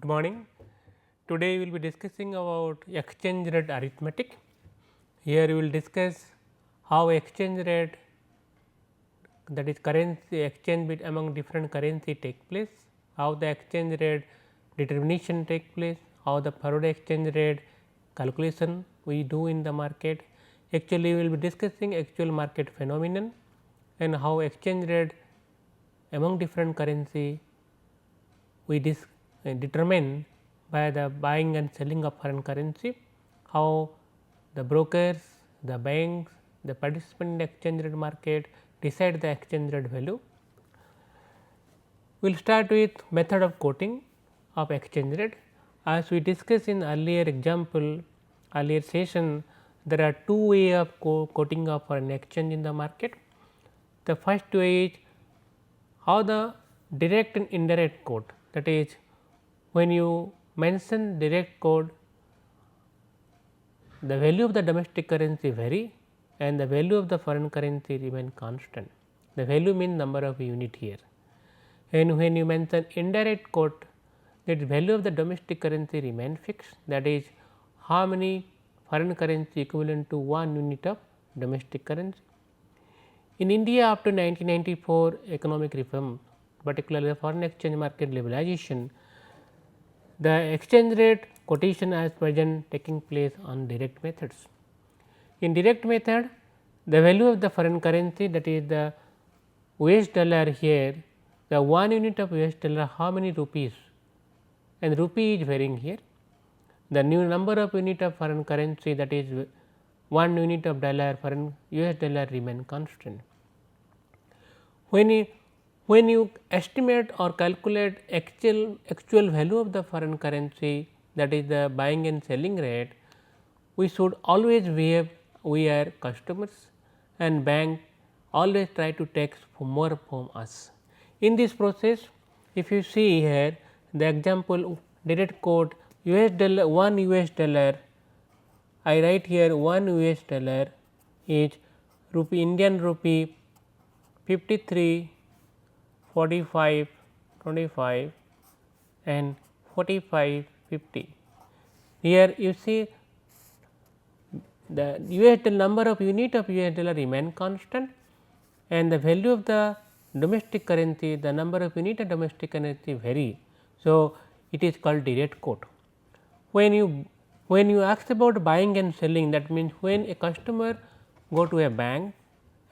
Good morning. Today we will be discussing about exchange rate arithmetic. Here we will discuss how exchange rate, that is currency exchange among different currency take place, how the exchange rate determination take place, how the forward exchange rate calculation we do in the market. Actually, we will be discussing actual market phenomenon and how exchange rate among different currency we determine by the buying and selling of foreign currency, how the brokers, the banks, the participant in the exchange rate market decide the exchange rate value. We will start with method of quoting of exchange rate. As we discussed in earlier example, earlier session, there are two ways of quoting of foreign exchange in the market. The first way is how the direct and indirect quote, that is when you mention direct quote, the value of the domestic currency vary and the value of the foreign currency remain constant. The value means number of unit here, and when you mention indirect quote, that value of the domestic currency remain fixed, that is how many foreign currency equivalent to 1 unit of domestic currency. In India, after 1994 economic reform, particularly the foreign exchange market liberalization, the exchange rate quotation as present taking place on direct methods. In direct method, the value of the foreign currency, that is the US dollar here, the 1 unit of US dollar how many rupees, and rupee is varying here. The new number of unit of foreign currency, that is 1 unit of dollar foreign US dollar remain constant. When you estimate or calculate actual value of the foreign currency, that is the buying and selling rate, we should always we are customers and bank always try to take more from us. In this process, if you see here the example direct quote US dollar 1 US dollar, I write here 1 US dollar is rupee Indian rupee 53, 45, 25 and 45, 50. Here you see the US dollar number of unit of US dollar remain constant and the value of the domestic currency, the number of unit of domestic currency vary. So, it is called direct quote. When you ask about buying and selling, that means when a customer go to a bank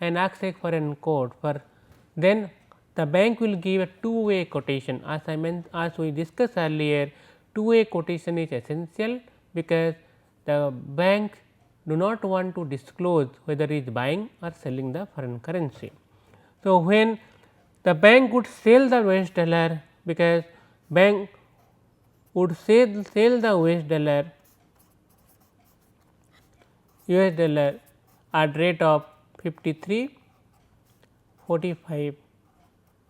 and ask for a quote for, then the bank will give a two-way quotation. As I meant, as we discussed earlier, two-way quotation is essential because the bank do not want to disclose whether it is buying or selling the foreign currency. So, when the bank would sell the US dollar, because bank would sell the US dollar at rate of 53, 45,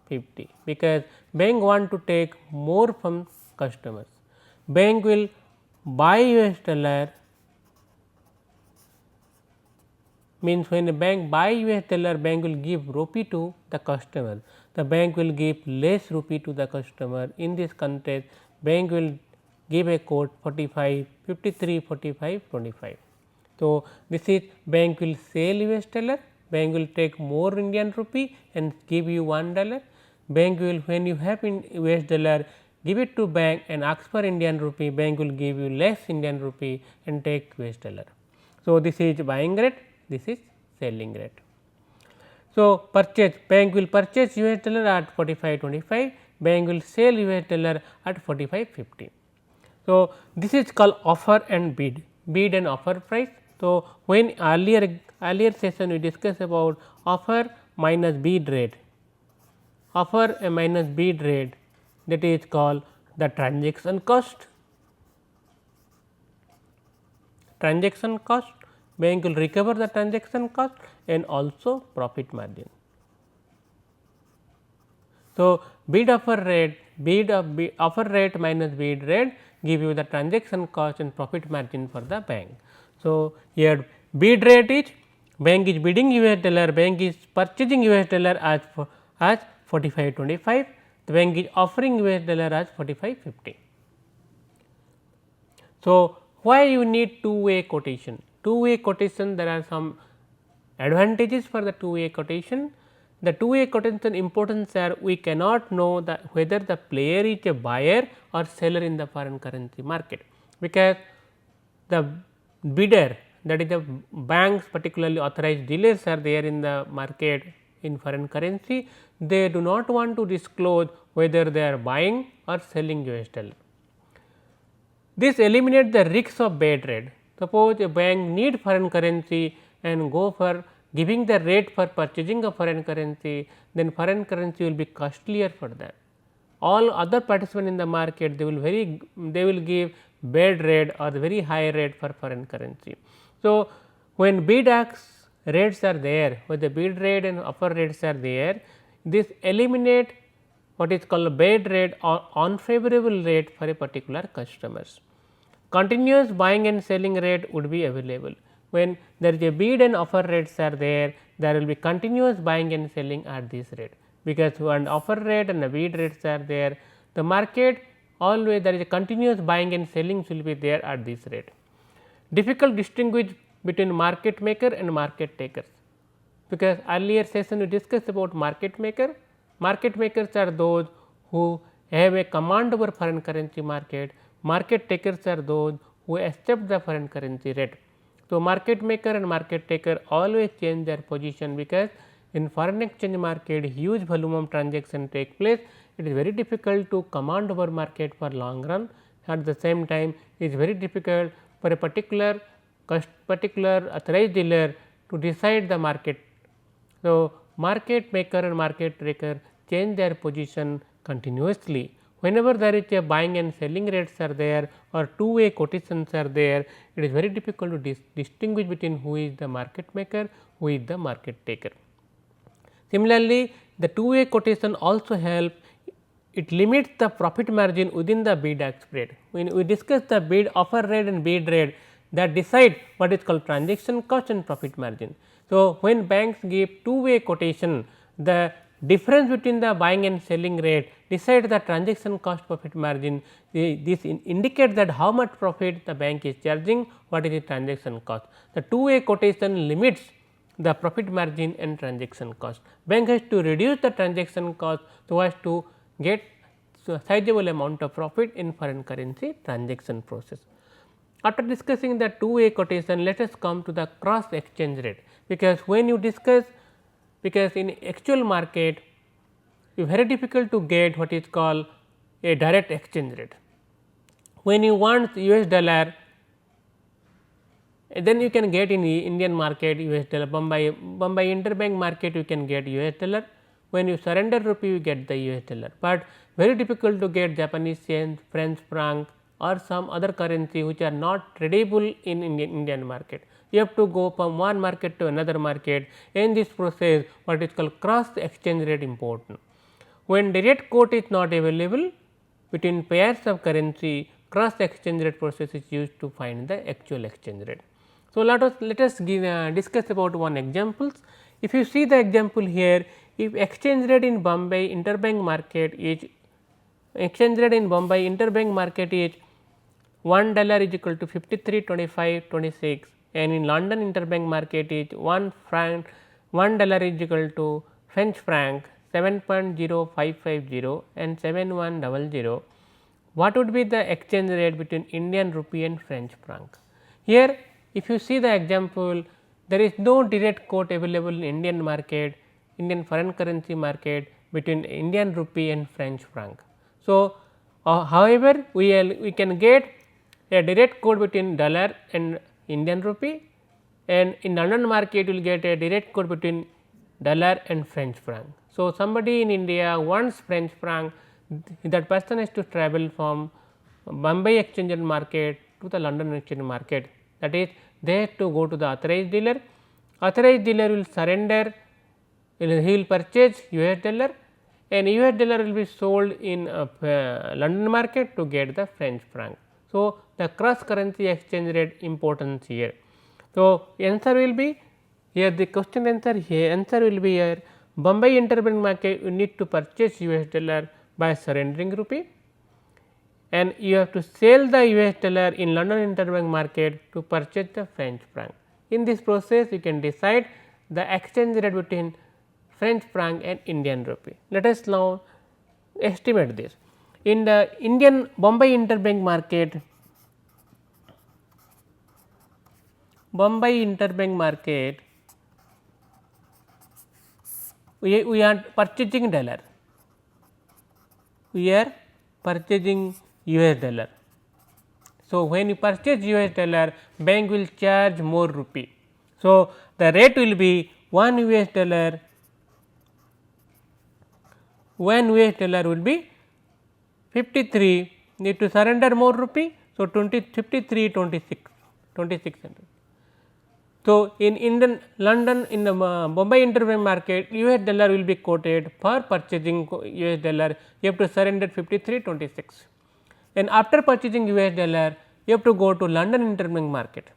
50, because bank want to take more from customers. Bank will buy US dollar, means when a bank buy US dollar, bank will give rupee to the customer, the bank will give less rupee to the customer. In this context, bank will give a quote 45, 53, 45, 25. So, this is bank will sell US dollar, bank will take more Indian rupee and give you $1. Bank will, when you have in US dollar, give it to bank and ask for Indian rupee, bank will give you less Indian rupee and take US dollar. So, this is buying rate, this is selling rate. So, purchase, bank will purchase US dollar at 45.25, bank will sell US dollar at 45.50. So, this is called offer and bid, bid and offer price. So, when earlier session we discussed about offer minus bid rate, offer minus bid rate, that is called the transaction cost. Transaction cost, bank will recover the transaction cost and also profit margin. So, bid offer rate, offer rate minus bid rate give you the transaction cost and profit margin for the bank. So, here bid rate is bank is bidding US dollar, bank is purchasing US dollar as 45.25, the bank is offering US dollar as 45.50. So, why you need two-way quotation? Two-way quotation, there are some advantages for the two-way quotation. The two-way quotation importance are we cannot know that whether the player is a buyer or seller in the foreign currency market, because the bidder, that is the banks, particularly authorized dealers are there in the market in foreign currency, they do not want to disclose whether they are buying or selling US dollar. This eliminates the risks of bad rate. Suppose a bank need foreign currency and go for giving the rate for purchasing a foreign currency, then foreign currency will be costlier for that. All other participants in the market, they will give bad rate or very high rate for foreign currency. So, when bid ask rates are there, when the bid rate and offer rates are there, this eliminate what is called bad rate or unfavorable rate for a particular customers. Continuous buying and selling rate would be available. When there is a bid and offer rates are there, there will be continuous buying and selling at this rate, because when offer rate and the bid rates are there, the market always there is a continuous buying and selling will be there at this rate. Difficult distinguish between market maker and market takers, because earlier session we discussed about market maker. Market makers are those who have a command over foreign currency market. Market takers are those who accept the foreign currency rate. So, market maker and market taker always change their position, because in foreign exchange market huge volume of transaction take place. It is very difficult to command over market for long run. At the same time, it is very difficult for a particular authorized dealer to decide the market. So, market maker and market taker change their position continuously. Whenever there is a buying and selling rates are there or two-way quotations are there, it is very difficult to distinguish between who is the market maker, who is the market taker. Similarly, the two-way quotation also help, it limits the profit margin within the bid ask spread. When we discuss the bid offer rate and bid rate, that decide what is called transaction cost and profit margin. So, when banks give two-way quotation, the difference between the buying and selling rate decide the transaction cost profit margin. This indicates that how much profit the bank is charging, what is the transaction cost. The two-way quotation limits the profit margin and transaction cost. Bank has to reduce the transaction cost so as to get sizable amount of profit in foreign currency transaction process. After discussing the two-way quotation, let us come to the cross exchange rate, because when you discuss, because in actual market it is very difficult to get what is called a direct exchange rate. When you want US dollar, then you can get in the Indian market US dollar, Bombay interbank market you can get US dollar. When you surrender rupee you get the US dollar, but very difficult to get Japanese yen, French franc or some other currency which are not tradable in Indian market. You have to go from one market to another market. In this process, what is called cross exchange rate important. When direct quote is not available between pairs of currency, cross exchange rate process is used to find the actual exchange rate. So, let us discuss about one examples. If you see the example here, if exchange rate in Bombay interbank market is $1 is equal to 53.2526, and in London interbank market is $1 is equal to French franc 7.0550 and 7100. What would be the exchange rate between Indian rupee and French franc? Here, if you see the example, there is no direct quote available in Indian market, Indian foreign currency market between Indian rupee and French franc. So, however, we can get a direct quote between dollar and Indian rupee, and in London market you will get a direct quote between dollar and French franc. So, somebody in India wants French franc, that person has to travel from Bombay exchange market to the London exchange market, that is they have to go to the authorized dealer. Authorized dealer will surrender, he will purchase US dollar, and US dollar will be sold in London market to get the French franc. So, the cross currency exchange rate importance here. So, answer will be here, the question answer here, answer will be here, Bombay interbank market you need to purchase US dollar by surrendering rupee. and you have to sell the US dollar in London interbank market to purchase the French franc. In this process, you can decide the exchange rate between French franc and Indian rupee. Let us now estimate this. In the Indian Bombay interbank market, we are purchasing dollar, we are purchasing US dollar. So, when you purchase US dollar, bank will charge more rupee. So, the rate will be 1 US dollar, 1 US dollar will be 53, need to surrender more rupee. So, 53, 2600. So, in Indian London in the Bombay interbank market, US dollar will be quoted for purchasing US dollar, you have to surrender 53.26, and after purchasing US dollar, you have to go to London interbank market.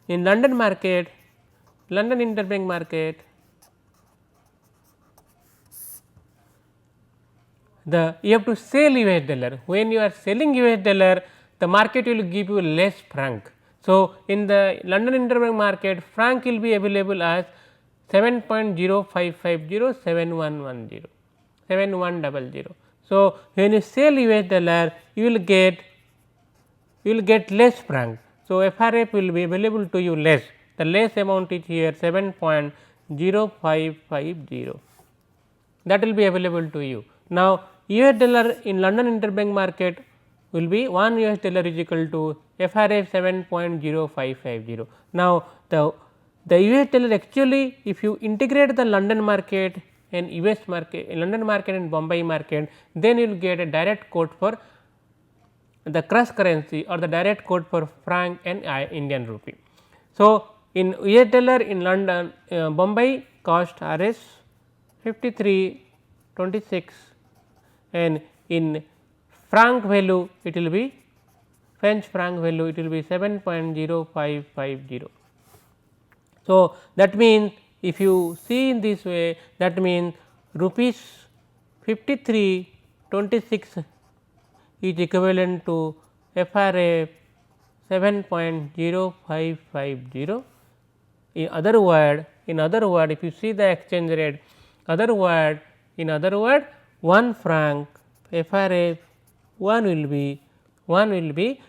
In London interbank market, you have to sell US dollar. When you are selling US dollar, the market will give you less franc. So, in the London interbank market, franc will be available as 7.0550, 7100. So, when you sell US dollar, you will get less franc. So, FRF will be available to you less. The less amount is here 7.0550, that will be available to you. Now, US dollar in London interbank market will be 1 US dollar is equal to FRF 7.0550. Now, the US dollar actually, if you integrate the London market and US market, London market and Bombay market, then you will get a direct quote for the cross currency or the direct quote for franc and Indian rupee. So, in US dollar in London, Bombay cost RS 53.26, and in franc value it will be French franc value, it will be 7.0550. So, that means if you see in this way, that means rupees 53.26 is equivalent to FRA 7.0550. In other word, if you see the exchange rate, in other word 1 franc FRA 1 will be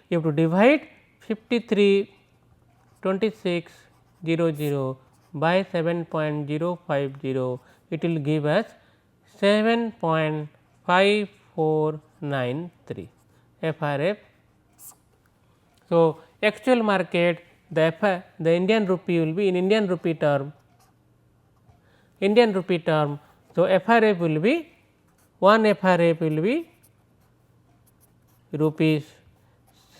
you have to divide 53.2600 by 7.050, it will give us 7.5493 FRF. So, actual market the Indian rupee will be in Indian rupee term. So, FRF will be 1 FRF will be rupees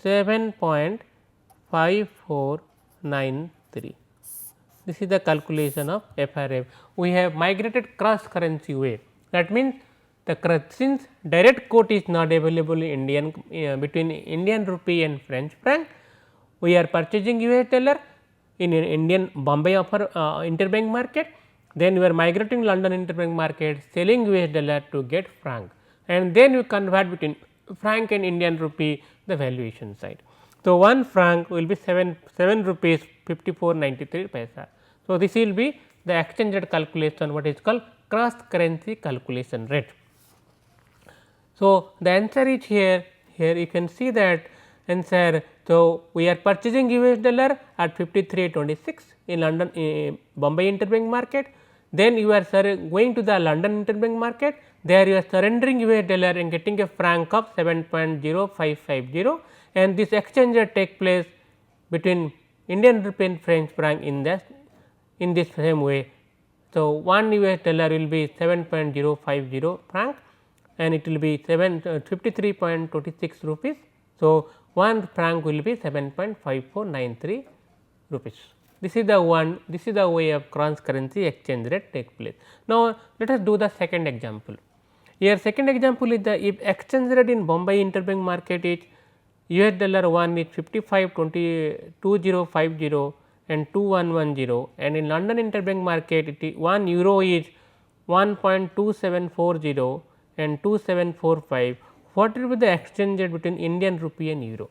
7.5493. This is the calculation of FRF. We have migrated cross currency way. That means, since direct quote is not available in between Indian rupee and French franc, we are purchasing US dollar in Indian Bombay interbank market, then we are migrating London interbank market, selling US dollar to get franc, and then you convert between franc and Indian rupee the valuation side. So, 1 franc will be 7 rupees 54.93 paisa. So, this will be the exchange rate calculation, what is called cross currency calculation rate. So, the answer is here you can see that answer. So, we are purchasing US dollar at 53.26 in London Bombay interbank market, then you are going to the London interbank market, there you are surrendering US dollar and getting a franc of 7.0550, and this exchange rate take place between Indian rupee and French franc in this same way. So, 1 US dollar will be 7.050 franc and it will be 53.26 rupees. So, 1 franc will be 7.5493 rupees. This is the way of cross currency exchange rate take place. Now, let us do the second example. Here second example is if exchange rate in Bombay interbank market is US dollar 1 is 55.2050 and 2110, and in London interbank market it is 1 euro is 1.2740 and 2745. what will be the exchange rate between Indian rupee and euro.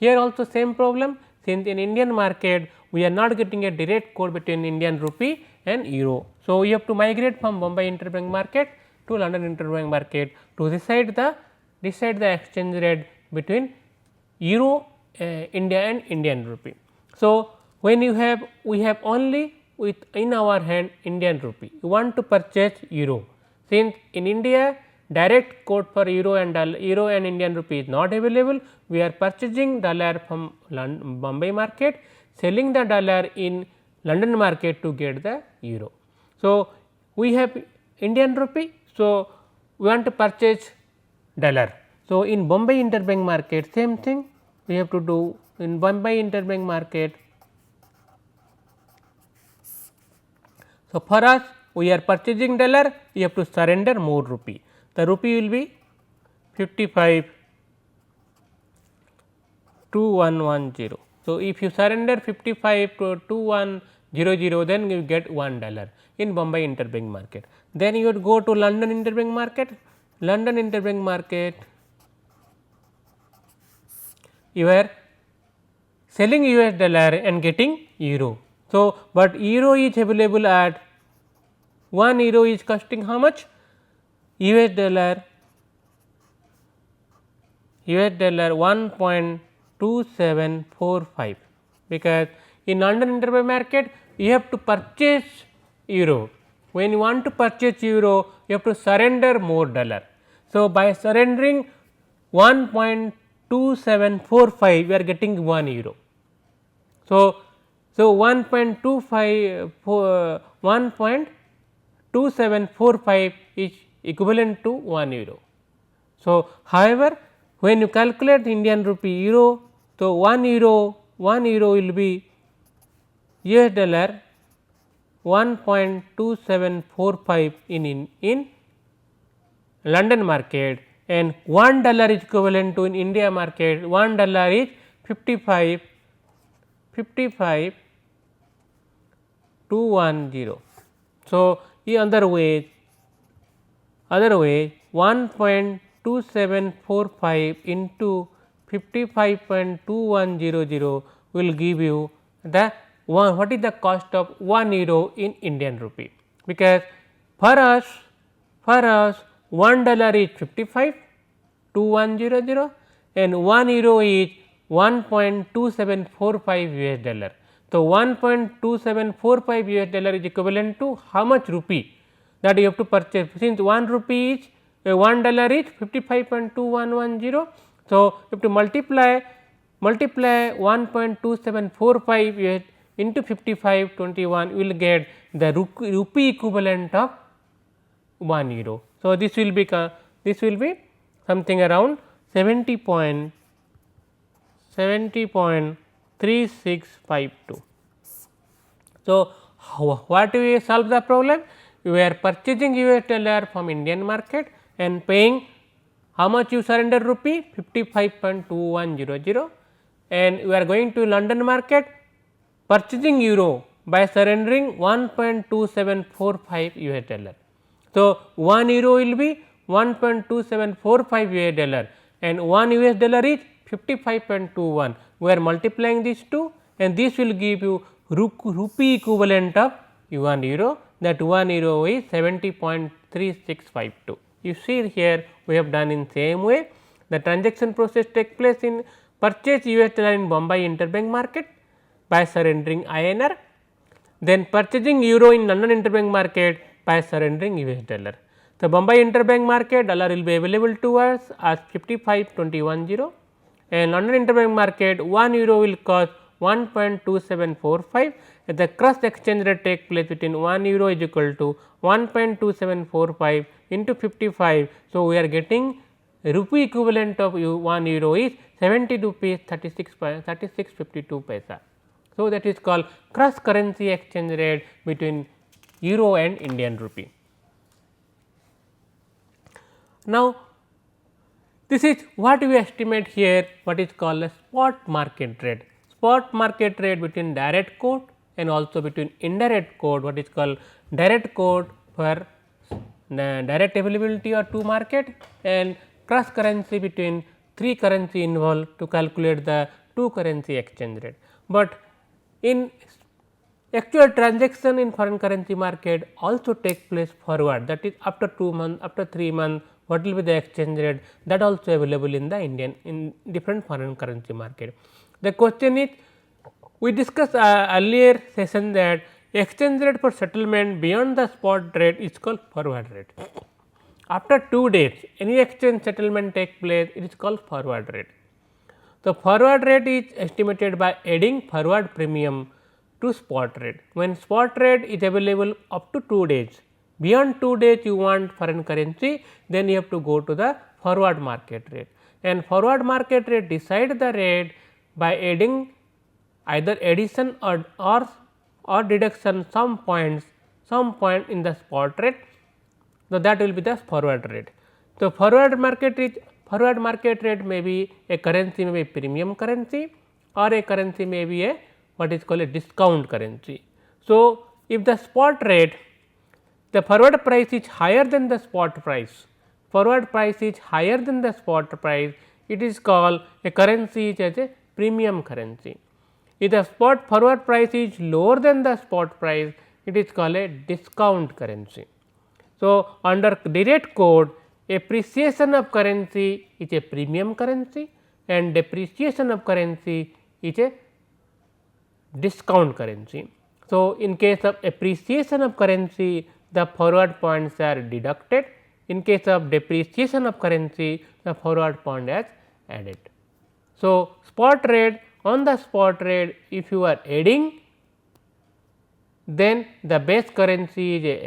Here also same problem, since in Indian market we are not getting a direct quote between Indian rupee and euro. So, we have to migrate from Bombay interbank market to London interbank market to decide the exchange rate between euro, India and Indian rupee. So, when we have only with in our hand Indian rupee, you want to purchase euro, since in India direct quote for euro and Indian rupee is not available. We are purchasing dollar from Bombay market, selling the dollar in London market to get the euro. So, we have Indian rupee. So, we want to purchase dollar. So, in Bombay interbank market same thing we have to do in Bombay interbank market. So, for us we are purchasing dollar, we have to surrender more rupee. The rupee will be 55,2110. So, if you surrender 55,2100, then you get $1 in Bombay interbank market. Then you would go to London interbank market. London interbank market, you are selling US dollar and getting euro. So, but euro is available at 1 euro is costing how much? US dollar 1.2745, because in London interbank market you have to purchase euro. When you want to purchase euro, you have to surrender more dollar. So, by surrendering 1.2745, we are getting 1 euro. So, 1.2745 is equivalent to 1 euro. So, however, when you calculate Indian rupee euro, so 1 euro will be US dollar 1.2745 in London market, and $1 is equivalent to in India market, $1 is 55,210. So, in other way 1.2745 into 55.2100 will give you the what is the cost of 1 euro in Indian rupee, because for us $1 is 55,210 and 1 euro is 1.2745 US dollar. So, 1.2745 US dollar is equivalent to how much rupee that you have to purchase, since 1 rupee is $1 is 55.2110. So, you have to multiply 1.2745 US into 5521, you will get the rupee equivalent of 1 euro. So, this will be something around 70.3652. So, what we solve the problem? We are purchasing US dollar from Indian market and paying how much you surrender rupee 55.2100, and we are going to London market purchasing euro by surrendering 1.2745 US dollar. So, 1 euro will be 1.2745 US dollar and 1 US dollar is 55.21. We are multiplying these two and this will give you rupee equivalent of 1 euro, that 1 euro is 70.3652. You see here we have done in same way. The transaction process take place in purchase US dollar in Bombay interbank market by surrendering INR, then purchasing euro in London interbank market by surrendering US dollar. So, Bombay interbank market dollar will be available to us as 55.210 and London interbank market 1 euro will cost 1.2745. The cross exchange rate take place between 1 euro is equal to 1.2745 into 55. So, we are getting rupee equivalent of 1 euro is 70 rupees 36.52 paisa. So, that is called cross currency exchange rate between euro and Indian rupee. Now, this is what we estimate here, what is called a spot market rate. Spot market rate between direct quote and also between indirect quote, what is called direct quote for direct availability or to market and cross currency between 3 currency involved to calculate the 2 currency exchange rate. But in actual transaction in foreign currency market also take place forward, that is after 2 months, after 3 months, what will be the exchange rate, that also available in the Indian in different foreign currency market. The question is, we discussed earlier session that exchange rate for settlement beyond the spot rate is called forward rate. After 2 days any exchange settlement take place, it is called forward rate. The forward rate is estimated by adding forward premium to spot rate. When spot rate is available up to 2 days, beyond 2 days you want foreign currency, then you have to go to the forward market rate, and forward market rate decide the rate by adding either addition or deduction some point in the spot rate. So, that will be the forward rate. So, forward market rate may be a currency, may be a premium currency, or a currency may be a what is called a discount currency. So, if the spot rate, the forward price is higher than the spot price, forward price is higher than the spot price, it is called a currency as a premium currency. If the spot forward price is lower than the spot price, it is called a discount currency. So, under direct code, appreciation of currency is a premium currency and depreciation of currency is a discount currency. So, in case of appreciation of currency, the forward points are deducted. In case of depreciation of currency, the forward point is added. So, spot rate, on the spot rate, if you are adding, then the base currency is a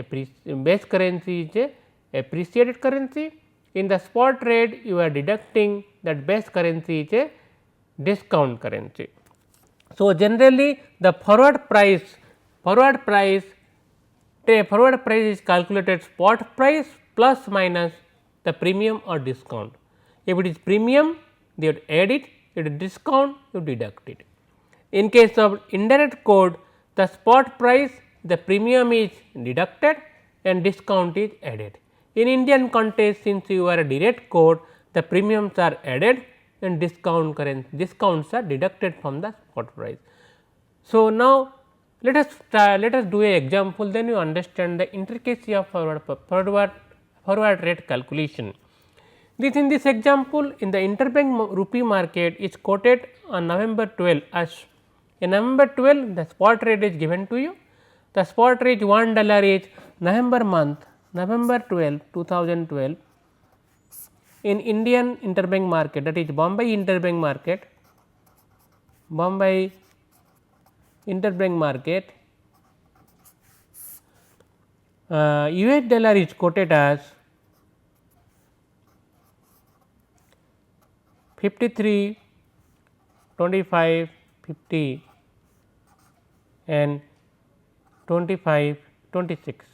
appreciated currency. In the spot rate, you are deducting, that base currency is a discount currency. So, generally the forward price is calculated spot price plus minus the premium or discount. If it is premium, they would add it, if it is discount, you deduct it. In case of indirect code, the spot price, the premium is deducted and discount is added. In Indian context, since you are a direct code, the premiums are added and discounts are deducted from the spot price. So, now let us do a example, then you understand the intricacy of forward rate calculation. In this example, in the interbank rupee market is quoted on November 12 as in November 12 the spot rate is given to you. The spot rate $1 is November month, November 12, 2012 in Indian interbank market, that is Bombay interbank market, US dollar is quoted as 53, 25, 50 and 25, 26.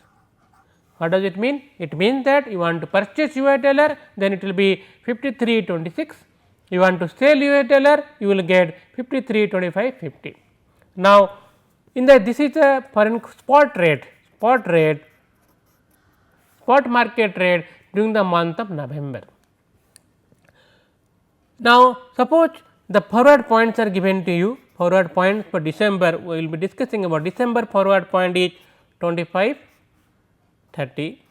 What does it mean? It means that you want to purchase US dollar, then it will be 53, 26. You want to sell US dollar, you will get 53, 25, 50. Now, in the this is a foreign spot market rate during the month of November. Now, suppose the forward points are given to you, forward points for December, we will be discussing about December forward point is 25, 30,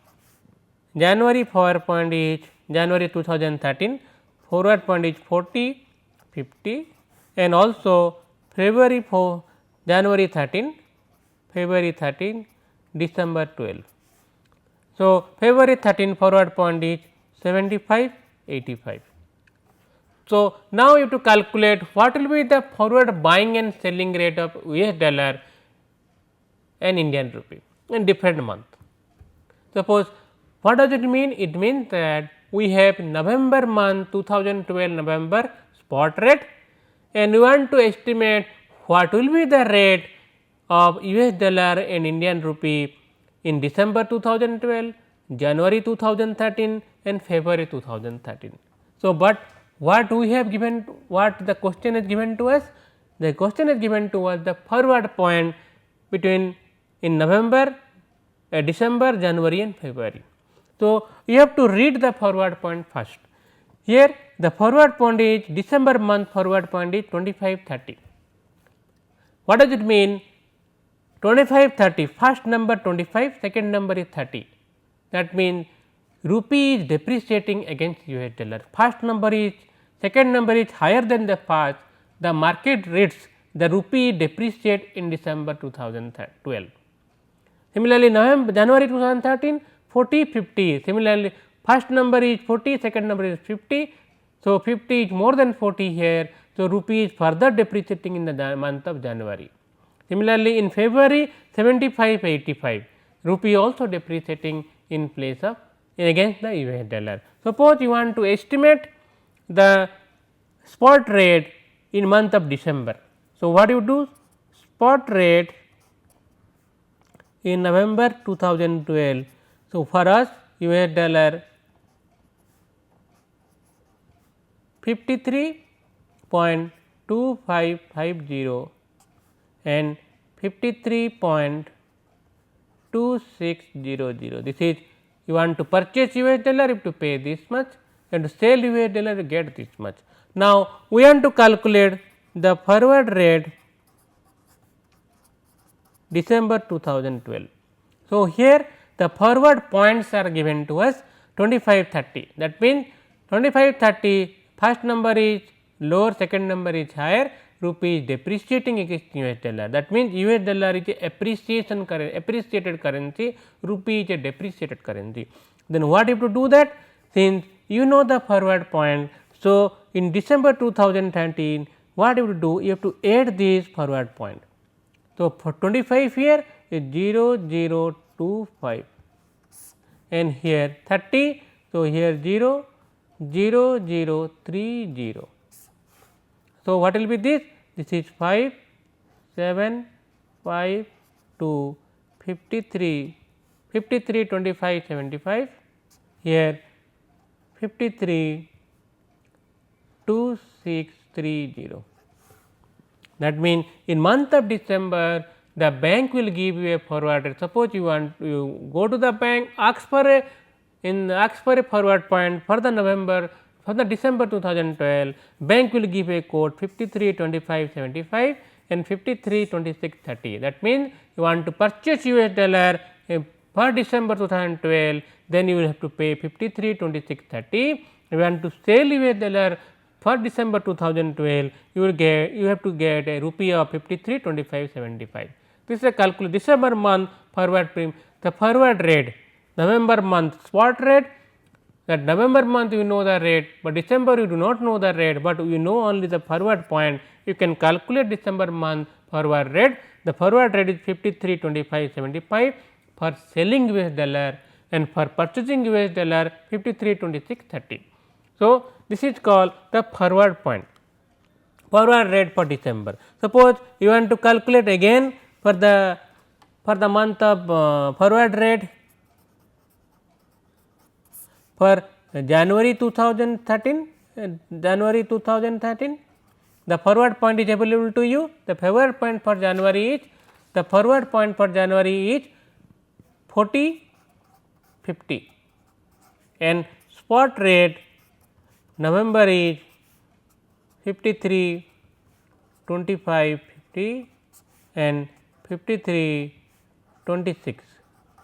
January forward point is January 2013, forward point is 40, 50 and also February for January 13, February 13, December 12. So, February 13 forward point is 75, 85. So, now you have to calculate what will be the forward buying and selling rate of US dollar and Indian rupee in different month. Suppose what does it mean? It means that we have November month 2012 November spot rate and we want to estimate what will be the rate of US dollar and Indian rupee in December 2012, January 2013 and February 2013. So, but what we have given, what the question is given to us? The question is given to us the forward point between in November, December, January and February. So, you have to read the forward point first. Here the forward point is December month forward point is 2530. What does it mean? 2530, first number 25, second number is 30. That means rupee is depreciating against US dollar. First number is, second number is higher than the first. The market rates, the rupee depreciate in December 2012. Similarly, January 2013, 40, 50. Similarly, first number is 40, second number is 50. So, 50 is more than 40 here. So, rupee is further depreciating in the month of January. Similarly, in February 75, 85, rupee also depreciating in place of against the US dollar. Suppose you want to estimate the spot rate in month of December. So, what you do? Spot rate in November 2012. So, for us US dollar 53.2550 and 53.2600. This is you want to purchase US dollar, you have to pay this much, and to sell US dollar you get this much. Now, we want to calculate the forward rate December 2012. So, here the forward points are given to us 2530. That means 2530, first number is lower, second number is higher, rupee is depreciating against US dollar. That means US dollar is a appreciated currency, rupee is a depreciated currency. Then what you have to do that? Since you know the forward point, so in December 2013, what you have to do? You have to add this forward point. So, for 25 here is 0025 and here 30. So, here 0030. So, what will be this? This is 5, 7, 5, 2, 53, 53, 25, 75, here 53, 2630. That means, in month of December the bank will give you a forward rate. Suppose you want you go to the bank, ask for a forward point for the November, for the December 2012, bank will give a code 53 25 75 and 53 26 30. That means, you want to purchase US dollar for December 2012, then you will have to pay 53 26 30. You want to sell US dollar for December 2012, you have to get a rupee of 53 25 75. This is a calculation. December month forward the forward rate, November month spot rate. That November month you know the rate, but December you do not know the rate, but you know only the forward point. You can calculate December month forward rate. The forward rate is 53 25 75 for selling US dollar and for purchasing US dollar 53 26 30. So, this is called the forward point, forward rate for December. Suppose you want to calculate again for the month of forward rate for January 2013, the forward point is available to you. The forward point for January is 40 50 and spot rate November is 53 25 50 and 53 26.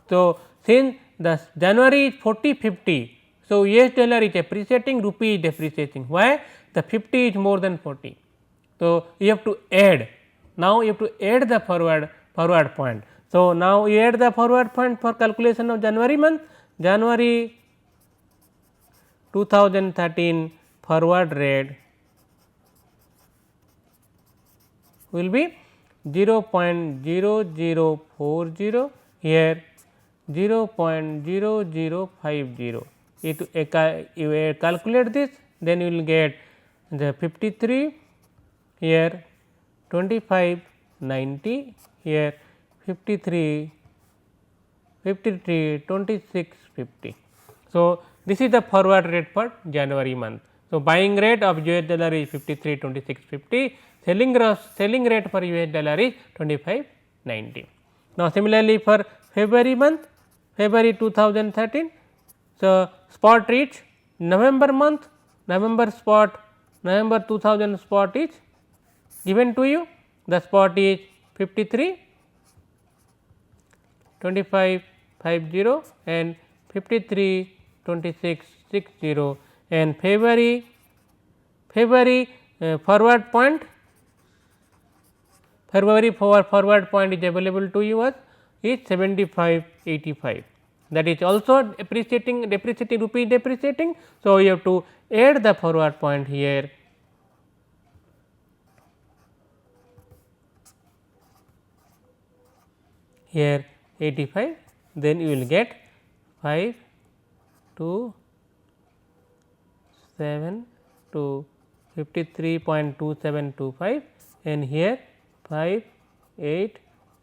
So, since the January is 40 50, so US dollar is appreciating, rupee is depreciating. Why? The 50 is more than 40. So, you have to add, now you have to add the forward point. So, now you add the forward point for calculation of January month. January 2013 forward rate will be 0.0040, here 0.0050. You calculate this, then you will get the 53, here 25 90, here 53 26 50. So, this is the forward rate for January month. So, buying rate of US dollar is 53 26 50, selling rate for US dollar is 25 90. Now, similarly for February month, February 2013, so spot rate November month November spot, November 2000 spot is given to you. The spot is 53, 25, 50 and 53, 26, 60 and February forward point, February forward point is available to you as is 75.85, that is also depreciating rupee depreciating. So, you have to add the forward point here, here 85, then you will get 5 to 7 to 53.2725 and here 5, 8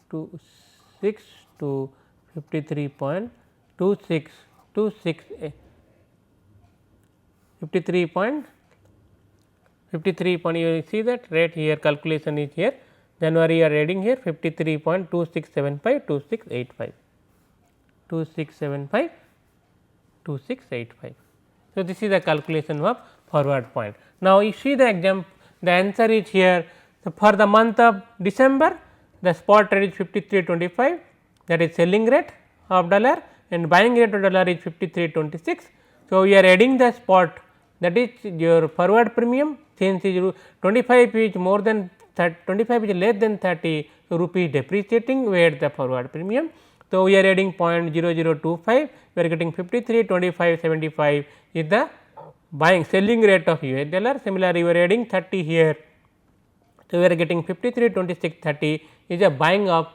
to 6 to 53.26, 53 point, you see that rate here, calculation is here, January you are adding here 53.2675, 2685, 2675, 2685. So, this is the calculation of forward point. Now, you see the example, the answer is here. So, for the month of December, the spot rate is 53.25, that is selling rate of dollar and buying rate of dollar is 53.26. So, we are adding the spot, that is your forward premium, since is 25 is more than 30, 25 is less than 30, so rupee depreciating, we add the forward premium. So, we are adding 0.0025, we are getting 53.2575 is the selling rate of US dollar. Similarly, we are adding 30 here. So, we are getting 53.2630 is a buying of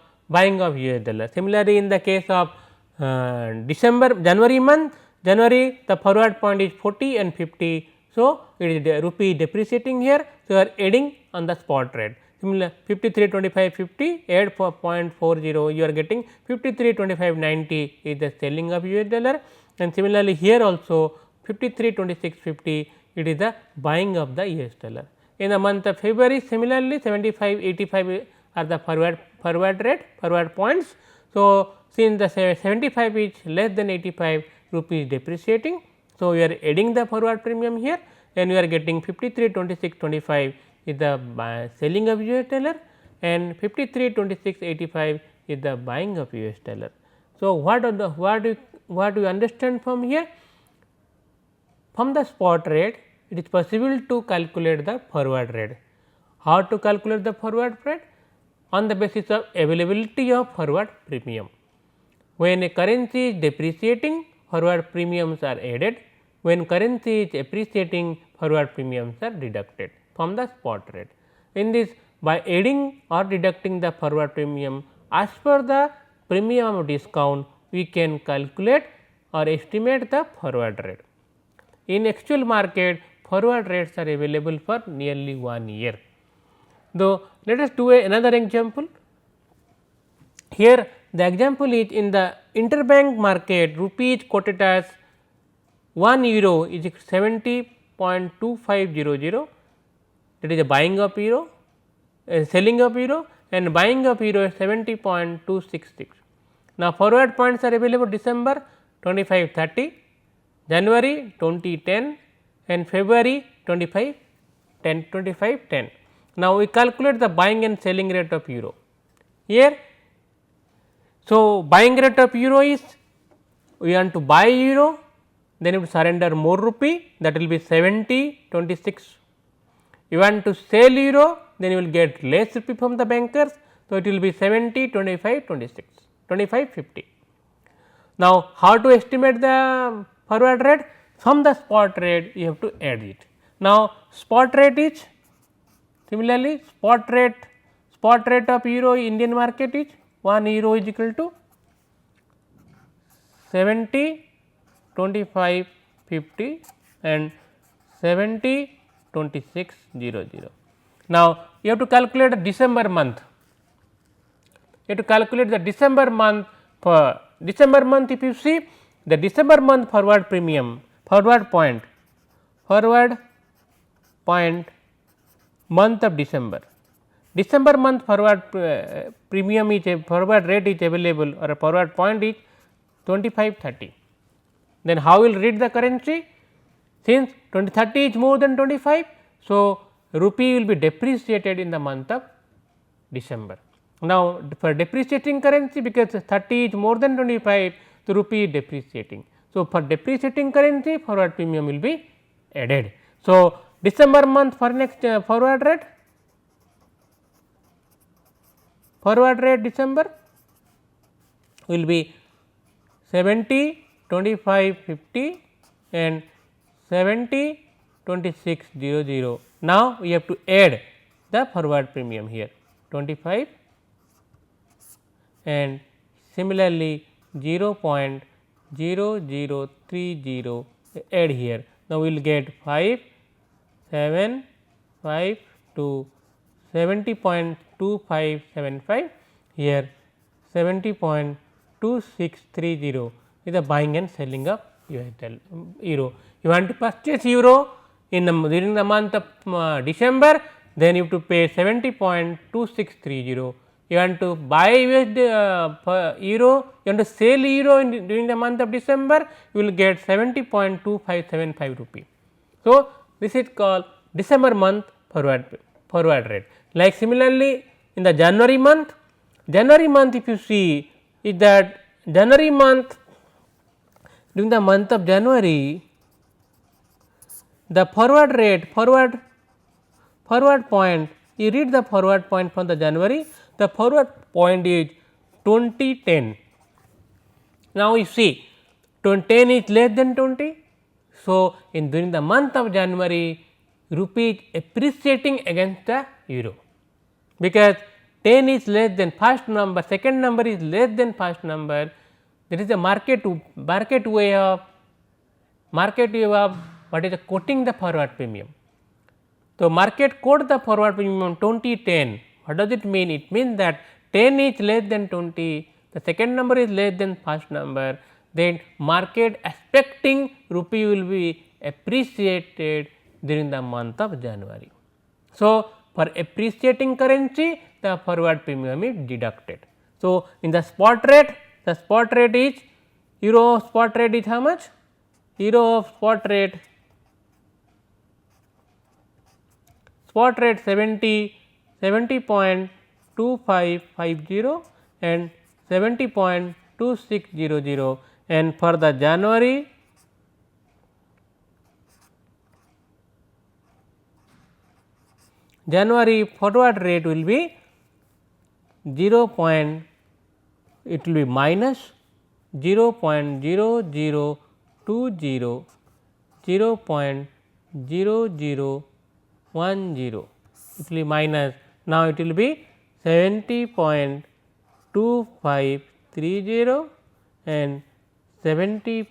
US dollar. Similarly, in the case of January month, January the forward point is 40 and 50. So, it is the rupee depreciating here. So, you are adding on the spot rate. Similar 53.2550 add for 0.40, you are getting 53.2590 is the selling of US dollar, and similarly here also 53.2650 it is the buying of the US dollar. In the month of February, similarly 75.85 are the forward rate, forward points. So, since the 75 is less than 85, rupee is depreciating. So, we are adding the forward premium here and we are getting 53.2625 is the selling of US dollar and 53.2685 is the buying of US dollar. So, what do you understand from here? From the spot rate, it is possible to calculate the forward rate. How to calculate the forward rate? On the basis of availability of forward premium. When a currency is depreciating, forward premiums are added. When currency is appreciating, forward premiums are deducted from the spot rate. In this, by adding or deducting the forward premium as per the premium discount, we can calculate or estimate the forward rate. In actual market, forward rates are available for nearly 1 year. Though, let us do another example. Here the example is in the interbank market, rupee is quoted as 1 euro is 70.2500, that is a buying of euro, selling of euro, and buying of euro is 70.266. Now, forward points are available December 25/30, January 2010 and February 25/10. Now, we calculate the buying and selling rate of euro here. So, buying rate of euro is, we want to buy euro, then you surrender more rupee, that will be 70.26. You want to sell euro, then you will get less rupee from the bankers. So, it will be 70.2526, 25.50. Now, how to estimate the forward rate? From the spot rate you have to add it. Now, spot rate is similarly spot rate of euro Indian market is 1 euro is equal to 70.2550 and 70.2600. Now, you have to calculate the December month. You have to calculate the December month. For December month, if you see the December month forward premium, forward point month of December. December month forward premium is forward rate is available, or a forward point is 25.30. Then how will read the currency? Since 30 is more than 25, so rupee will be depreciated in the month of December. Now, for depreciating currency, because 30 is more than 25, the rupee is depreciating. So, for depreciating currency, forward premium will be added. So, December month for next forward rate December will be 70, 25, 50 and 70, 26, 00. Now, we have to add the forward premium here 25 and similarly 0.0030 add here. Now, we will get 5, 7, 5 to 70.2575 here 70.2630 is the buying and selling of euro. You want to purchase euro in during the month of December, then you have to pay 70.2630. You want to buy USD euro, you want to sell euro during the month of December, you will get 70.2575 rupee. So, this is called December month forward rate. Like similarly, in the January month if you see is that January month, during the month of January, the forward rate forward point, you read the forward point from the January, the forward point is 2010. Now, you see 10 is less than 20. So, in during the month of January, rupee is appreciating against the euro, because 10 is less than first number, second number is less than first number. That is the market way of what is quoting the forward premium. So, market quote the forward premium 2010. What does it mean? It means that 10 is less than 20, the second number is less than first number, then market expecting rupee will be appreciated during the month of January. So, for appreciating currency, the forward premium is deducted. So, in the spot rate is euro spot rate is how much? Euro spot rate 70.2550 and 70.2600, and for the January forward rate will be it will be minus 0.0020, 0.0010, it will be minus. Now, it will be 70.2530 and 70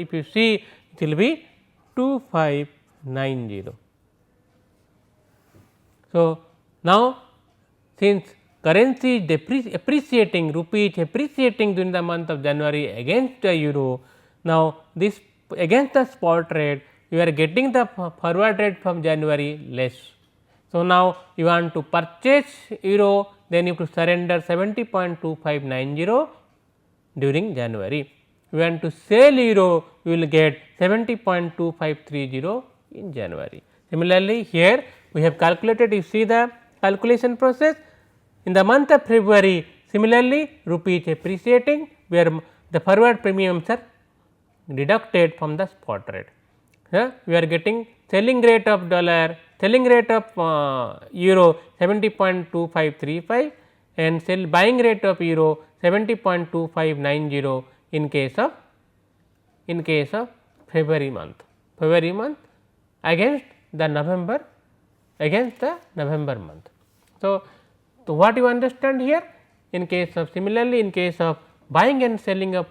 if you see it will be 2590. So, now since currency is appreciating, rupee is appreciating during the month of January against the euro. Now, this against the spot rate, you are getting the forward rate from January less. So, now you want to purchase euro, then you have to surrender 70.2590 during January. You want to sell euro, you will get 70.2530 in January. Similarly, here we have calculated, you see the calculation process. In the month of February, similarly rupee is appreciating, where the forward premiums are deducted from the spot rate. We are getting selling rate of dollar, selling rate of euro 70.2535 and buying rate of euro 70.2590 in case of February month against the November month. So, what you understand here, in case of similarly in case of buying and selling of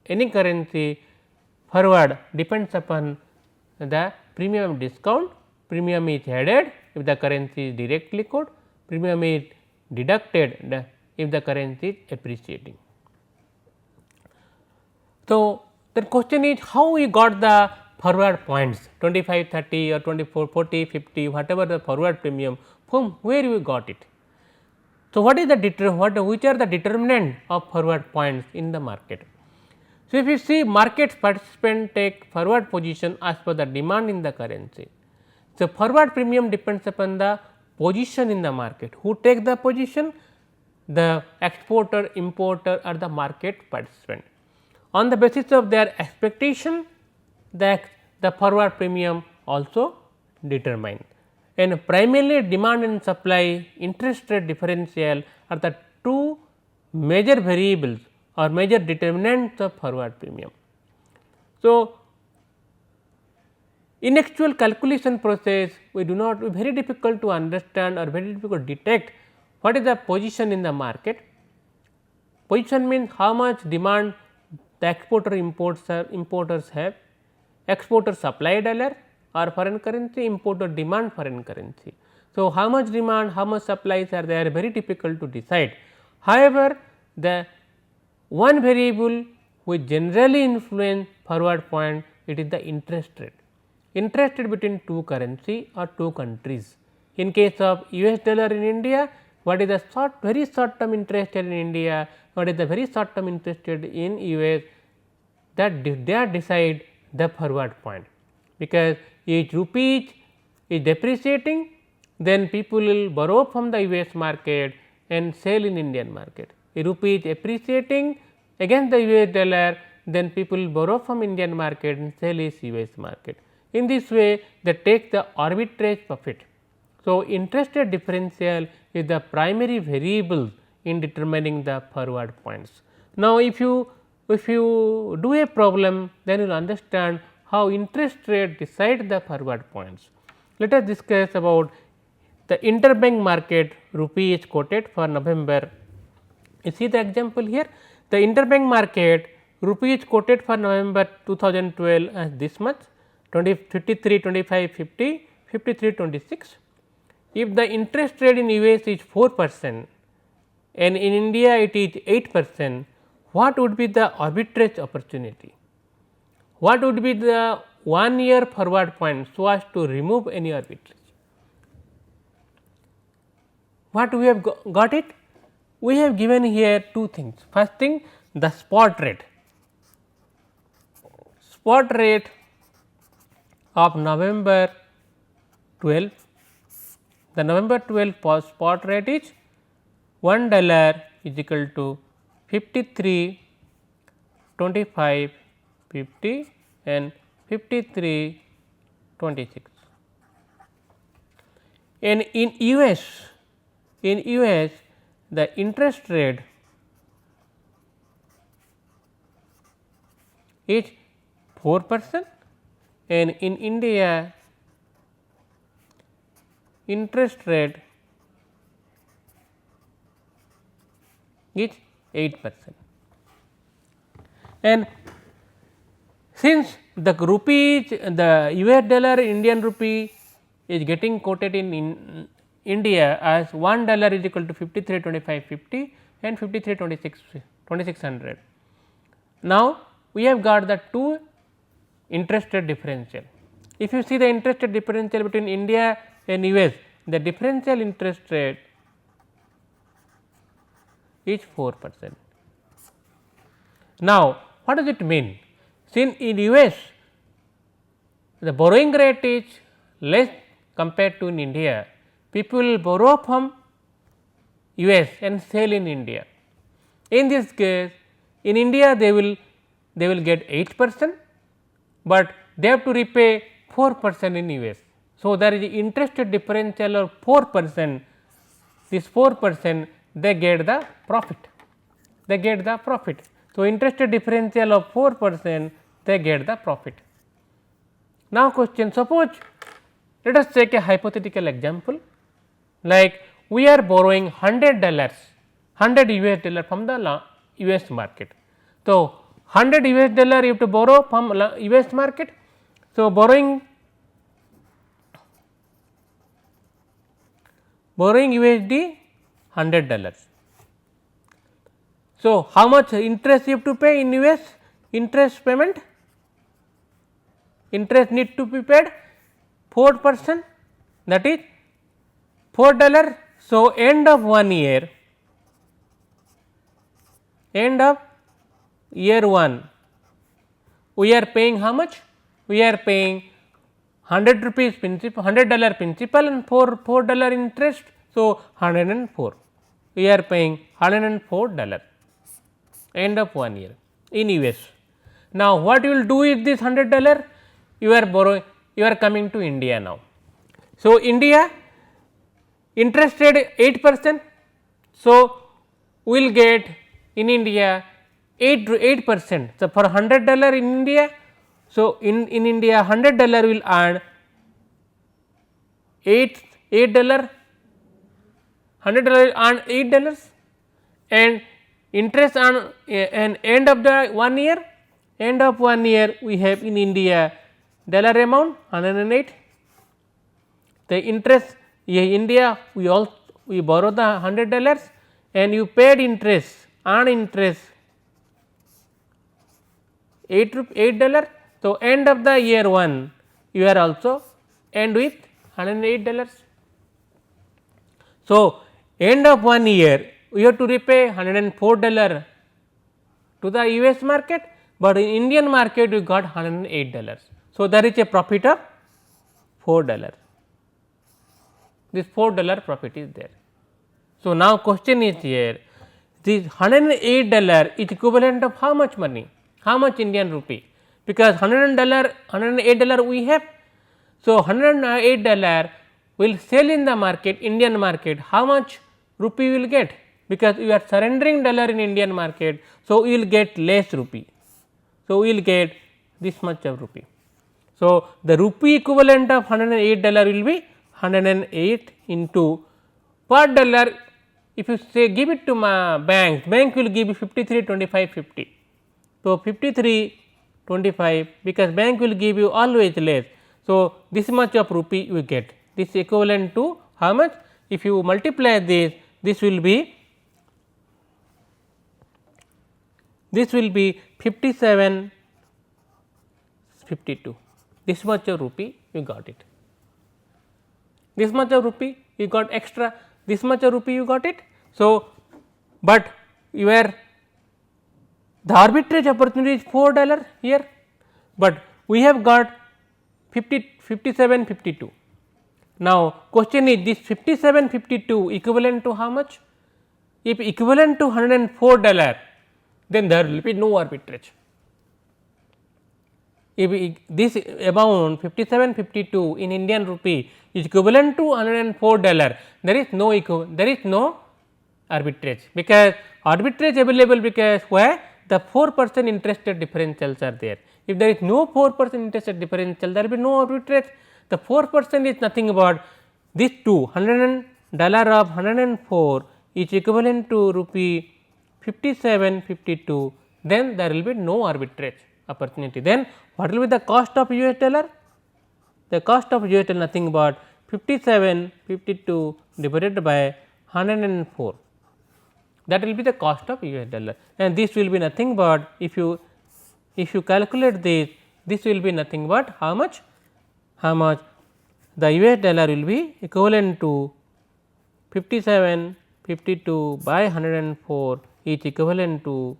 any currency, forward depends upon the premium discount. Premium is added if the currency is directly quoted, premium is deducted if the currency is appreciating. So, the question is how we got the forward points 25, 30 or 24, 40, 50, whatever the forward premium, from where we got it. So, what is the which are the determinant of forward points in the market? So, if you see market participant take forward position as per the demand in the currency. So, forward premium depends upon the position in the market. Who take the position? The exporter, importer or the market participant. On the basis of their expectation, the forward premium also determined. And primarily demand and supply, interest rate differential are the two major variables or major determinants of forward premium. So, in actual calculation process, we do not very difficult to understand or very difficult to detect what is the position in the market. Position means how much demand the exporter importers have, exporter supply dollar or foreign currency, importer demand foreign currency. So, how much demand, how much supplies are there, very difficult to decide. However, the one variable which generally influence forward point, it is the interest rate. Interest rate between two currency or two countries. In case of US dollar in India, what is the very short term interest rate in India, what is the very short term interest rate in US, that they decide the forward point, because each rupee is depreciating, then people will borrow from the US market and sell in Indian market. A rupee is appreciating against the US dollar, then people borrow from Indian market and sell is US market. In this way, they take the arbitrage profit. So, interest rate differential is the primary variable in determining the forward points. Now, if you do a problem, then you will understand how interest rate decide the forward points. Let us discuss about the interbank market. Rupee is quoted for November. You see the example here, the interbank market rupee is quoted for November 2012 as this much, 53, 25, 50, 53, 26. If the interest rate in US is 4% and in India it is 8%, what would be the arbitrage opportunity? What would be the 1 year forward point so as to remove any arbitrage? What we have got it? We have given here two things. First thing, the spot rate. Spot rate of November 12, the November 12 spot rate is $1 is equal to 53, 25, 50 and 53, 26. And in US the interest rate is 4% and in India interest rate is 8%. And since the rupee, the US dollar, Indian rupee is getting quoted in India as $1 is equal to 53.2550 and 53.2600. Now, we have got the two interest rate differential. If you see the interest rate differential between India and US, the differential interest rate is 4%. Now, what does it mean? Since in US the borrowing rate is less compared to in India, people will borrow from US and sell in India. In this case, in India they will get 8%, but they have to repay 4% in US. So, there is interest rate differential of 4%, this 4% they get the profit, So, interest rate differential of 4%, they get the profit. Now, question, suppose let us take a hypothetical example, like we are borrowing $100, $100 US dollar from the US market. So, $100 US dollar you have to borrow from US market. So, borrowing USD $100. So, how much interest you have to pay in US? Interest payment, interest need to be paid 4%, that is $4. So, end of 1 year, end of year 1, we are paying how much? We are paying 100 rupees principal, $100 principal and $4 interest. So, 104. We are paying $104 end of 1 year in US. Now, what you will do with this $100? You are borrowing, you are coming to India now. So, India interest rate 8%. So, we will get in India 8%. So, for $100 in India, so in India $100 will earn $8 $100 will earn $8 and interest on an end of the 1 year, we have in India dollar amount 108. The interest India we borrow the $100 and you paid interest, earn interest $8. So, end of the year 1 you are also end with $108. So, end of 1 year we have to repay $104 to the US market, but in Indian market we got $108. So, there is a profit of $4. This $4 profit is there. So, now question is here, this $108 is equivalent of how much money, how much Indian rupee, because $108 we have. So, $108 will sell in the market, Indian market, how much rupee you will get, because you are surrendering dollar in Indian market. So, you will get less rupee. So, we will get this much of rupee. So, the rupee equivalent of $108 will be 108 into per dollar. If you say give it to my bank will give you 53.2550. So, 53.25 because bank will give you always less. So, this much of rupee you get, this equivalent to how much? If you multiply this will be 57.52. This much of rupee you got it. This much of rupee you got extra, this much of rupee you got it. So, but you are the arbitrage opportunity is $4 here, but we have got 57.52. Now, question is this 57.52 equivalent to how much? If equivalent to $104, then there will be no arbitrage. If this amount 57.52 in Indian rupee is equivalent to $104, there is no arbitrage, because arbitrage available because where the 4% interest rate differentials are there. If there is no 4% interest rate differential, there will be no arbitrage. The 4% is nothing but this $100 of 104 is equivalent to rupee 57.52, then there will be no arbitrage opportunity. Then what will be the cost of US dollar? The cost of US dollar nothing but 57.52 divided by 104, that will be the cost of US dollar, and this will be nothing but if you calculate this will be nothing but how much the US dollar will be equivalent to 57.52 by 104 is equivalent to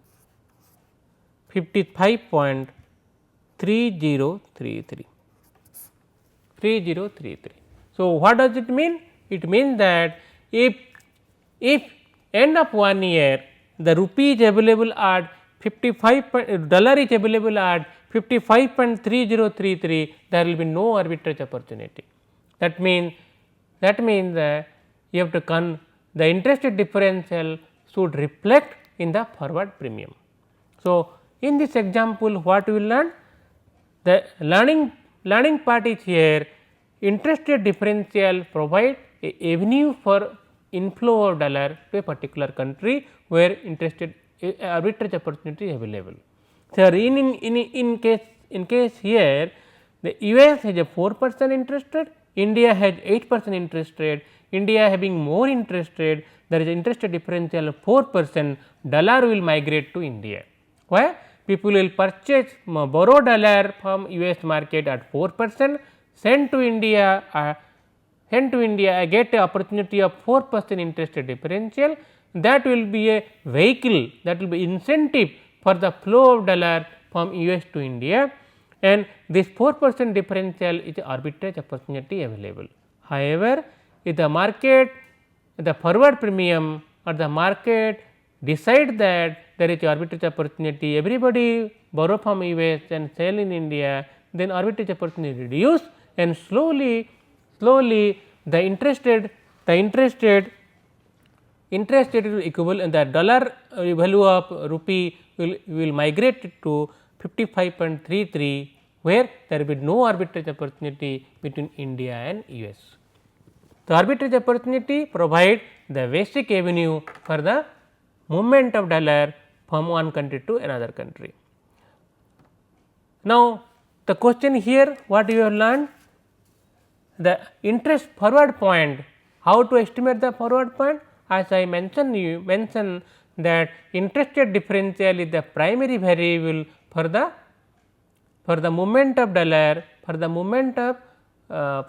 55.3033. So, what does it mean? It means that if end of 1 year the rupee is available at $55 is available at 55.3033, there will be no arbitrage opportunity. That means that you have to the interest rate differential should reflect in the forward premium. So, in this example what we will learn? The learning part is here, interest rate differential provide a avenue for inflow of dollar to a particular country where interest rate arbitrage opportunity is available. So, in case here the US has a 4% interest rate, India has 8% interest rate, India having more interest rate, there is interest rate differential of 4%, dollar will migrate to India. Why? People will purchase borrow dollar from US market at 4%, send to India, I get a opportunity of 4% interest rate differential. That will be a vehicle, that will be incentive for the flow of dollar from US to India, and this 4% differential is arbitrage opportunity available. However, if the market, the forward premium or the market decide that there is arbitrage opportunity, everybody borrow from US and sell in India, then arbitrage opportunity reduce, and slowly the interest rate equivalent, the dollar value of rupee will migrate to 55.33, where there will be no arbitrage opportunity between India and US. The arbitrage opportunity provide the basic avenue for the movement of dollar from one country to another country. Now, the question here, what you have learned? The interest forward point, how to estimate the forward point? As I mentioned that interest rate differential is the primary variable for the movement of dollar, for the movement of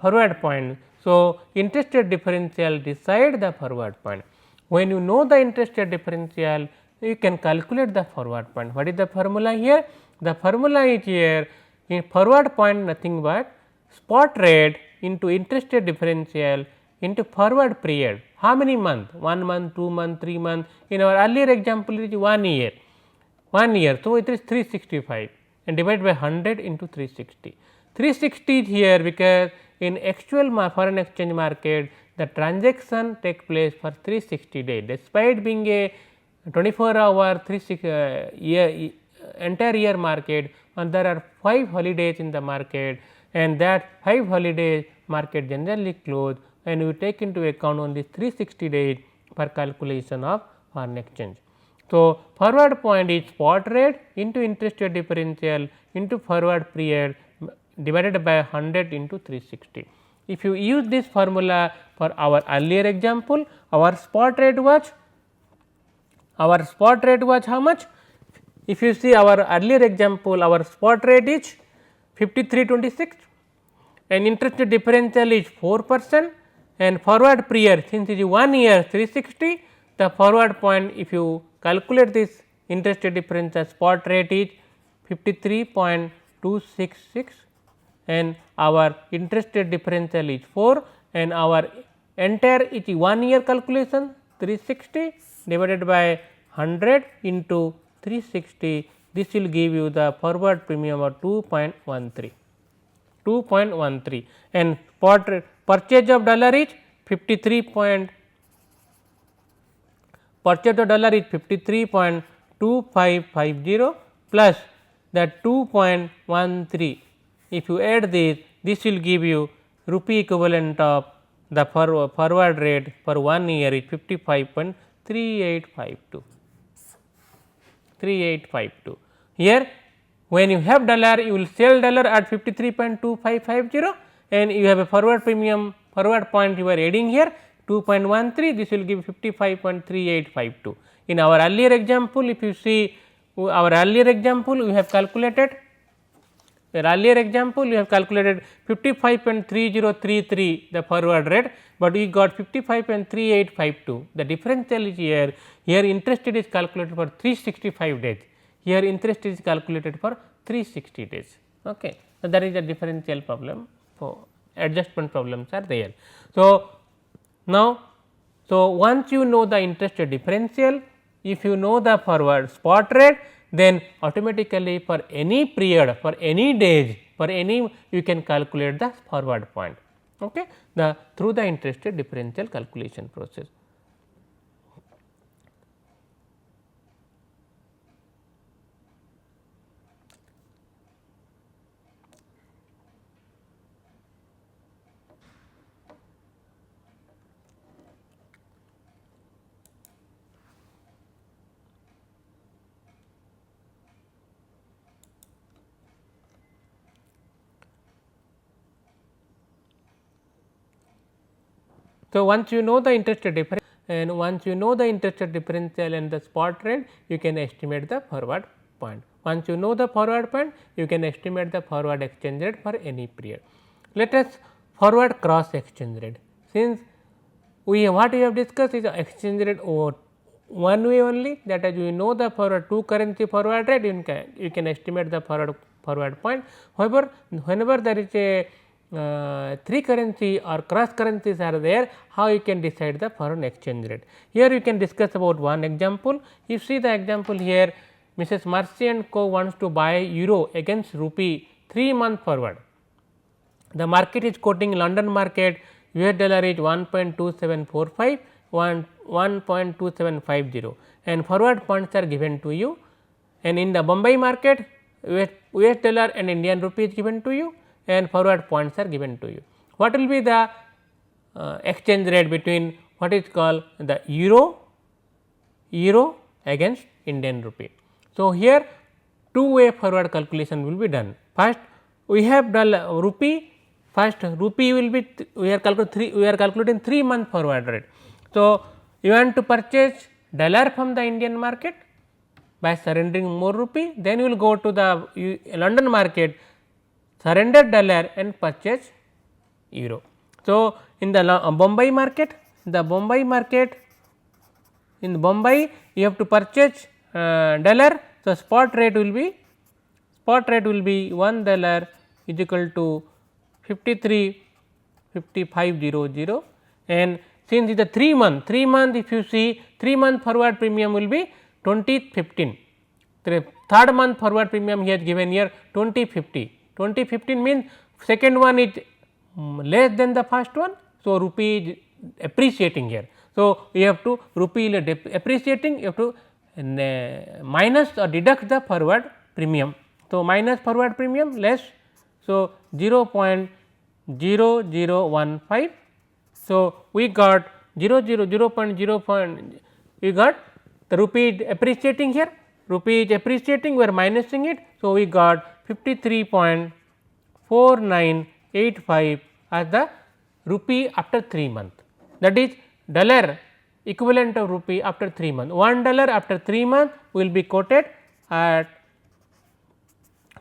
forward point. So, interest rate differential decide the forward point. When you know the interest rate differential, you can calculate the forward point. What is the formula here? The formula is here, in forward point nothing but spot rate into interest rate differential into forward period. How many month? 1 month, 2 month, 3 month. In our earlier example it is 1 year. 1 year. So, it is 365 and divide by 100 into 360. 360 is here because in actual foreign exchange market the transaction take place for 360 days, despite being a 24-hour entire year market, and there are 5 holidays in the market, and that 5 holidays market generally close, and we take into account only 360 days for calculation of foreign exchange. So, forward point is spot rate into interest rate differential into forward period divided by 100 into 360. If you use this formula for our earlier example, our spot rate was how much? If you see our earlier example, our spot rate is 53.26 and interest rate differential is 4% and forward period, since it is 1 year 360, the forward point, if you calculate this interest rate differential, spot rate is 53.266 and our interest rate differential is 4 and our entire is 1 year calculation 360 divided by 100 into 360, this will give you the forward premium of 2.13 and spot rate purchase of dollar is 53.2550 plus that 2.13. If you add this will give you rupee equivalent of the forward rate for 1 year is 55.3852. Here when you have dollar, you will sell dollar at 53.2550 and you have a forward premium, forward point you are adding here 2.13, this will give 55.3852. In our earlier example, if you see our earlier example, we have calculated 55.3033 the forward rate, but we got 55.3852. The differential is here. Here interest rate is calculated for 365 days. Here interest is calculated for 360 days. Okay. So, that is a differential problem. So, adjustment problems are there. So, now, once you know the interest rate differential, if you know the forward spot rate, then automatically for any period, for any days, for any you can calculate the forward point, okay, through the interest rate differential calculation process. So, once you know the interest rate differential and once you know the interest rate differential and the spot rate, you can estimate the forward point. Once you know the forward point, you can estimate the forward exchange rate for any period. Let us forward cross exchange rate. Since what we have discussed is exchange rate one way only, that is you know the forward two currency forward rate, you can estimate the forward point. However, whenever there is a three currency or cross currencies are there, how you can decide the foreign exchange rate. Here you can discuss about one example. You see the example here, Mrs. Marcy and Co wants to buy euro against rupee 3 month forward. The market is quoting London market, US dollar is 1.2745, 1.2750 and forward points are given to you, and in the Bombay market US dollar and Indian rupee is given to you and forward points are given to you. What will be the exchange rate between what is called the euro against Indian rupee. So, here two-way forward calculation will be done. First we have done rupee. First rupee will be we are calculating 3 month forward rate. So, you want to purchase dollar from the Indian market by surrendering more rupee, then you will go to the London market, surrender dollar and purchase euro. So, in the Bombay market, in Bombay you have to purchase dollar. So, spot rate will be $1 is equal to 53.5500, and since it is a 3 month, if you see 3 month forward premium will be 2015. The third month forward premium he has given here 2050. 2015 means second one is less than the first one. So, rupee is appreciating here. So, you have to rupee appreciating, you have to minus or deduct the forward premium. So, minus forward premium less. So, 0.0015. So, we got 0.0 we got the rupee is appreciating here, rupee is appreciating, we are minusing it. So, we got 53.4985 as the rupee after 3 months, that is dollar equivalent of rupee after 3 months. $1 after 3 months will be quoted at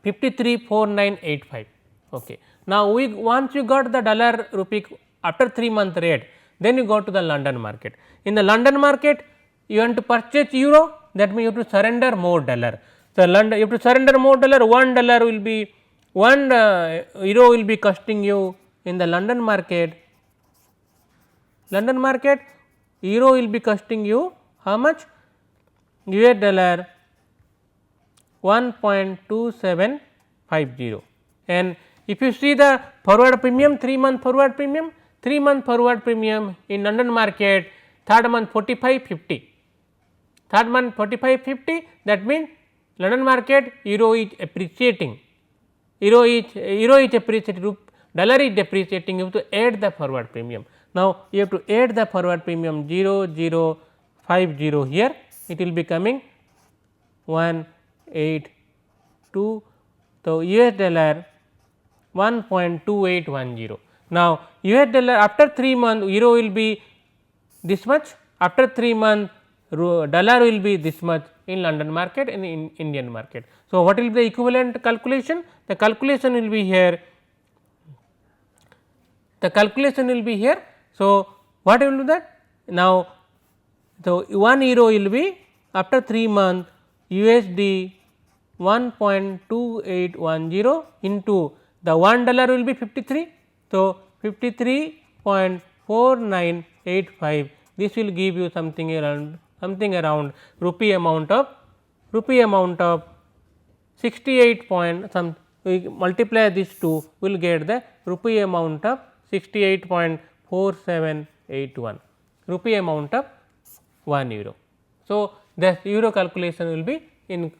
53.4985. Okay. Now, once you got the dollar rupee after 3 month rate, then you go to the London market. In the London market, you want to purchase euro, that means you have to surrender more dollar. So, you have to surrender more dollar, $1 will be euro will be costing you in the London market. Euro will be costing you how much? US dollar 1.2750, and if you see the forward premium, 3 month forward premium, in London market, third month 45.50, that means London market euro is appreciating, dollar is depreciating, you have to add the forward premium. Now, you have to add the forward premium 0.050 here, it will be coming 182. So, US dollar 1.2810. Now, US dollar after 3 months euro will be this much, after 3 months dollar will be this much in London market and in Indian market. So, what will be the equivalent calculation? The calculation will be here. So, what will do that? Now, so 1 euro will be after 3 months USD 1.2810 into the $1 will be 53. So, 53.4985, this will give you something around rupee amount of 68 point some, we multiply these two, we will get the rupee amount of 68.4781, rupee amount of 1 euro. So, the euro calculation will be in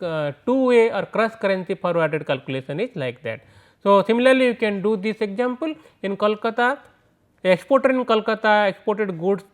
two-way or cross currency forwarded calculation is like that. So, similarly, you can do this example in Kolkata, exporter in Kolkata exported goods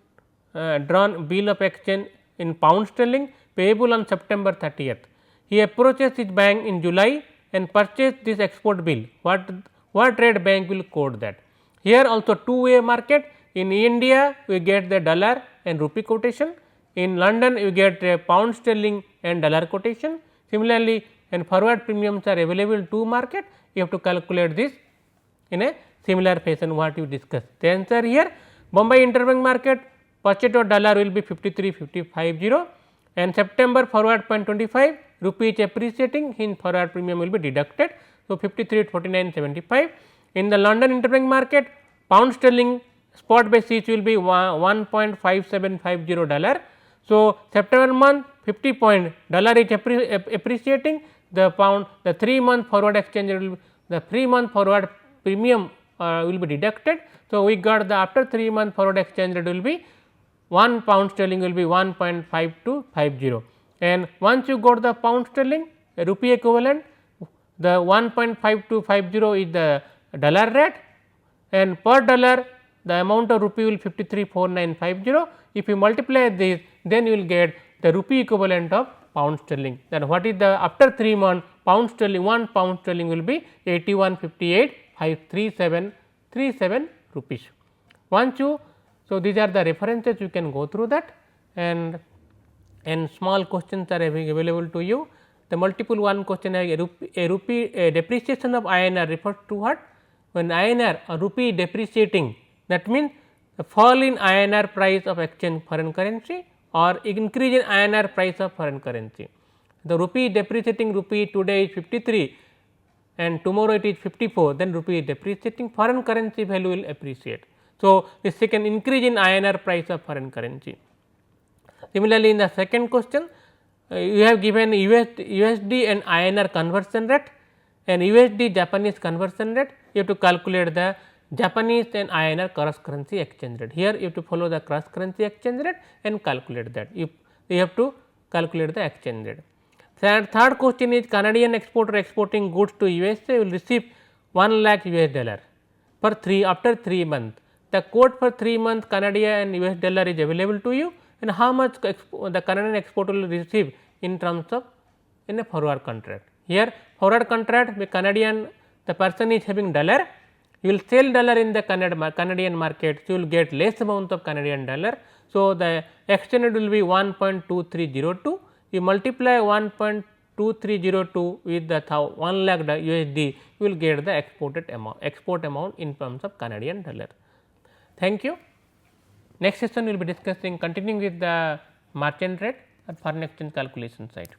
drawn bill of exchange in pound sterling payable on September 30th. He approaches his bank in July and purchased this export bill. What rate bank will quote that? Here also two-way market. In India, we get the dollar and rupee quotation. In London, you get a pound sterling and dollar quotation. Similarly, and forward premiums are available to market. You have to calculate this in a similar fashion what you discussed. The answer here, Bombay interbank market purchase of dollar will be 53.5050 and September forward 0.25 rupee is appreciating, hence forward premium will be deducted. So, 53 at 49.75. In the London interbank market, pound sterling spot basis will be $1.5750. So, September month 50 point dollar is appreciating, the pound, the 3 month forward exchange rate will, the 3 month forward premium will be deducted. So, we got the after 3 month forward exchange rate will be 1 pound sterling will be 1.5250, and once you got the pound sterling rupee equivalent, the 1.5250 is the dollar rate, and per dollar the amount of rupee will 534950. If you multiply this, then you will get the rupee equivalent of pound sterling. Then what is the after 3 months pound sterling, 1 pound sterling will be 81.5837 rupees. Once you, so these are the references, you can go through that, and small questions are available to you. The multiple one question, a depreciation of INR refers to what? When INR or rupee depreciating, that means the fall in INR price of exchange foreign currency or increase in INR price of foreign currency. The rupee depreciating, rupee today is 53 and tomorrow it is 54, then rupee is depreciating, foreign currency value will appreciate. So, the second increase in INR price of foreign currency. Similarly, in the second question, you have given USD and INR conversion rate and USD Japanese conversion rate, you have to calculate the Japanese and INR cross currency exchange rate. Here you have to follow the cross currency exchange rate and calculate that. You have to calculate the exchange rate. Third question is Canadian exporter exporting goods to USA will receive 1 lakh US dollar for after 3 months. The quote for 3 months Canadian and US dollar is available to you, and how much the Canadian exporter will receive in terms of in a forward contract. Here forward contract with Canadian, the person is having dollar, you will sell dollar in the Canadian market, so you will get less amount of Canadian dollar. So, the exchange rate will be 1.2302, you multiply 1.2302 with the 1 lakh USD, you will get the export amount in terms of Canadian dollar. Thank you. Next session we will be discussing, continuing with the merchant rate and foreign exchange calculation side.